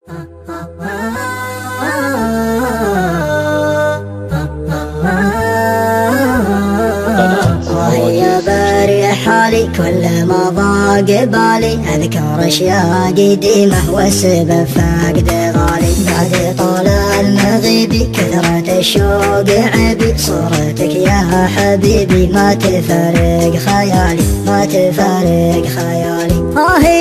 يا باري حالي كل ما ضاق بالي أذكر أشياء قديمة والسبب فاقد غالي. بعد طول المغيب كثرة الشوق عبي صورتك يا حبيبي ما تفارق خيالي ما تفارق خيالي.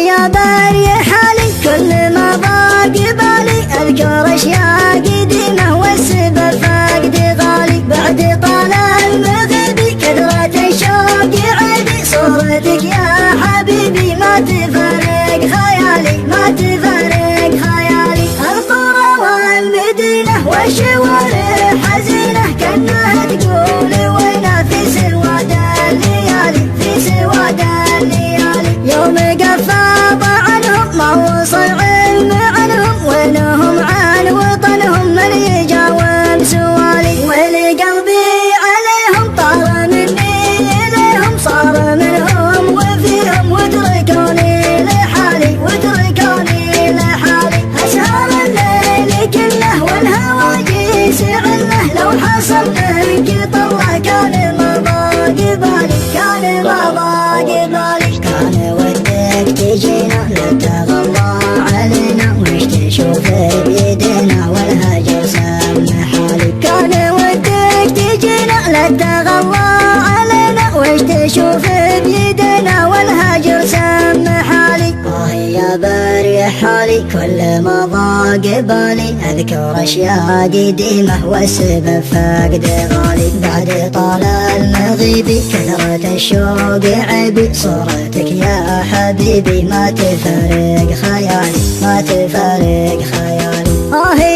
يا باري حالي كل ما ضاق بالي أذكر أشياء قديمة والسبب فاقد غالي. بعد طول المغيب كثرة الشوق عبي صورتك يا حبيبي ما تفارق خيالي ما تفارق خيالي. القرى والمدينة والشوارع حزينة كأنها تقول وينا في سواد الليالي في سواد الليالي. يوم قفاض عنهم ما وصل علم عنهم وينهم عن وطنهم من يجاوب سؤالي. ولقلبي عليهم طار مني إليهم صار منهم وفيهم وتركوني لحالي وتركوني لحالي. أسهر الليل كله والهوى يسعله لو حصل منك طلع كان ما ضاق بالي كان ما ضاق بالي. كان ودك تجينا لا تغلى علينا وش تشوف بيدنا والهجر سمح حالي. كان ودك تجينا لا تغلى علينا وش تشوف بيدنا والهجر سمح حالي. يا باري حالي كل ما ضاق بالي أذكر أشياء قديمة والسبب فاقد غالي. بعد طال المغيب كثرة الشوق عبي صورتك يا حبيبي ما تفارق خيالي ما تفارق خيالي.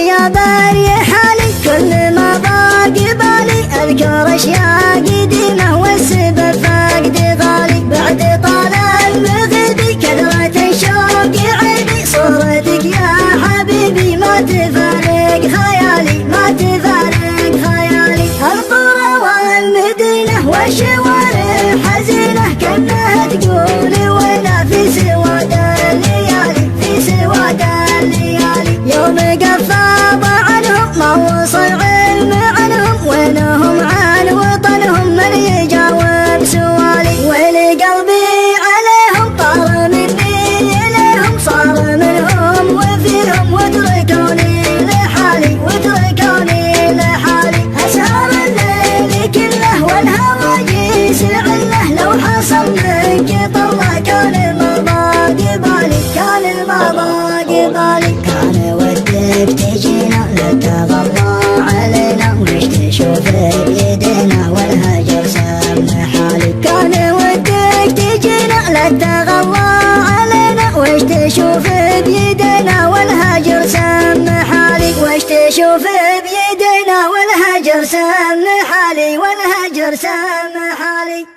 يا باري حالي كل ما ضاق بالي أذكر أشياء قديمة والسبب فاقد غالي. بعد طال المغيب كثرة الشوق عبي صورتك يا حبيبي ما تفارق خيالي ما تفارق خيالي. القرى والمدينة والشوارع حزينة كأنها تقول وينا في سواد الليالي في سواد الليالي. يوم قفاض عنهم ما وصل علم عنهم وينهم عن وطنهم من يجاوب سؤالي. ولقلبي عليهم طار مني إليهم صار منهم وفيهم وتركوني لحالي وتركوني لحالي. أسهر الليل كله والهوى يسعله لو حصل منك طلع كان ما ضاق بالي كان ما ضاق بالي. كان ودك تجينا لا تغلى علينا وش تشوف بيدنا والهجر سمح حالي. كان ودك تجينا لا تغلى علينا وش تشوف بيدنا والهجر سمح حالي. وش تشوف بيدنا والهجر سمح حالي والهجر سمح حالي.